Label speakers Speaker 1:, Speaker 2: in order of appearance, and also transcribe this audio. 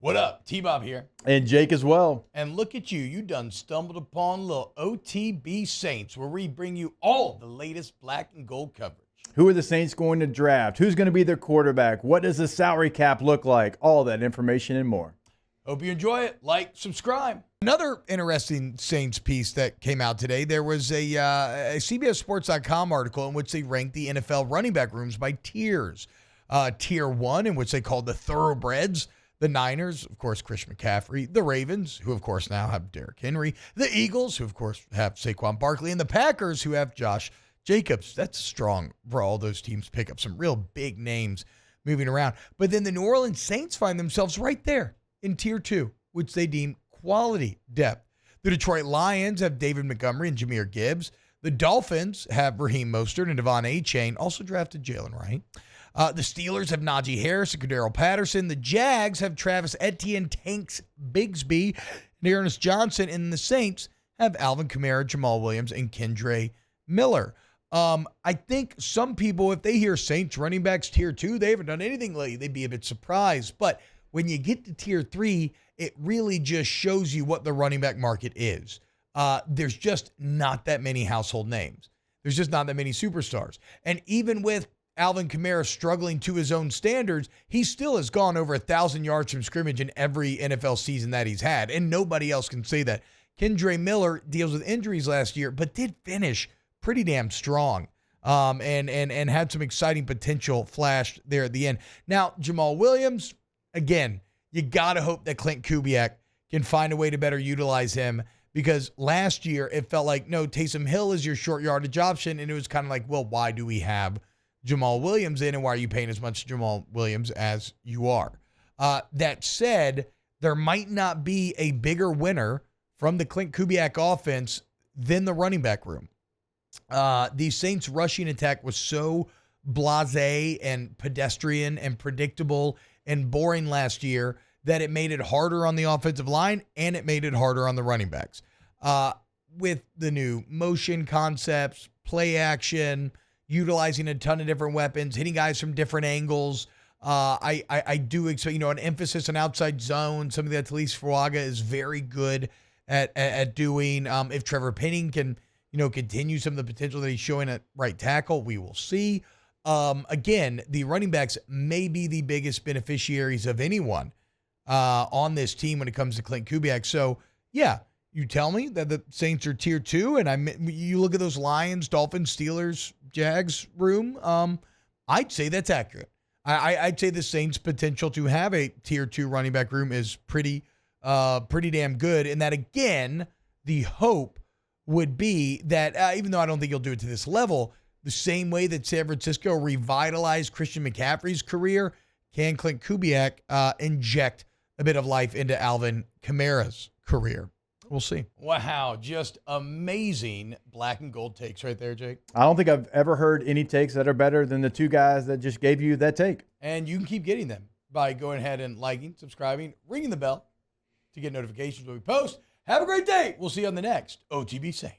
Speaker 1: What up? T-Bob here.
Speaker 2: And Jake as well.
Speaker 1: And look at you. You done stumbled upon little OTB Saints, where we bring you all the latest black and gold coverage.
Speaker 2: Who are the Saints going to draft? Who's going to be their quarterback? What does the salary cap look like? All that information and more.
Speaker 1: Hope you enjoy it. Like, subscribe. Another interesting Saints piece that came out today, there was a CBSSports.com article in which they ranked the NFL running back rooms by tiers. Tier 1, in which they called the thoroughbreds, the Niners, of course, Christian McCaffrey, the Ravens, who, of course, now have Derrick Henry, the Eagles, who, of course, have Saquon Barkley, and the Packers, who have Josh Jacobs. That's strong for all those teams to pick up some real big names moving around. But then the New Orleans Saints find themselves right there in Tier 2, which they deem quality depth. The Detroit Lions have David Montgomery and Jahmyr Gibbs. The Dolphins have Raheem Mostert and Devon Achane, also drafted Jalen Wright. The Steelers have Najee Harris and Cordero Patterson. The Jags have Travis Etienne, Tanks Bigsby, and Ernest Johnson. And the Saints have Alvin Kamara, Jamal Williams, and Kendre Miller. I think some people, if they hear Saints running backs Tier 2, they haven't done anything lately, they'd be a bit surprised. But when you get to Tier 3, it really just shows you what the running back market is. There's just not that many household names. There's just not that many superstars. And even with Alvin Kamara struggling to his own standards, he still has gone over 1,000 yards from scrimmage in every NFL season that he's had, and nobody else can say that. Kendre Miller deals with injuries last year, but did finish pretty damn strong, and had some exciting potential flashed there at the end. Now, Jamal Williams, again, you got to hope that Clint Kubiak can find a way to better utilize him, because last year it felt like, no, Taysom Hill is your short yardage option, and it was kind of like, well, why do we have Jamal Williams in, and why are you paying as much Jamal Williams as you are? That said, there might not be a bigger winner from the Clint Kubiak offense than the running back room. The Saints rushing attack was so blasé and pedestrian and predictable and boring last year that it made it harder on the offensive line, and it made it harder on the running backs. With the new motion concepts, play action, utilizing a ton of different weapons, hitting guys from different angles. I do expect, an emphasis on outside zone. Something that Talise Fuaga is very good at doing. If Trevor Penning can, continue some of the potential that he's showing at right tackle, we will see. Again, the running backs may be the biggest beneficiaries of anyone on this team when it comes to Clint Kubiak. So, yeah, you tell me that the Saints are Tier 2, and you look at those Lions, Dolphins, Steelers, Jags room, I'd say that's accurate. I'd say the Saints' potential to have a Tier 2 running back room is pretty damn good, and that, again, the hope would be that, even though I don't think he'll do it to this level, the same way that San Francisco revitalized Christian McCaffrey's career, can Clint Kubiak inject a bit of life into Alvin Kamara's career? We'll see. Wow, just amazing black and gold takes right there, Jake.
Speaker 2: I don't think I've ever heard any takes that are better than the two guys that just gave you that take.
Speaker 1: And you can keep getting them by going ahead and liking, subscribing, ringing the bell to get notifications when we post. Have a great day. We'll see you on the next OTB Saints.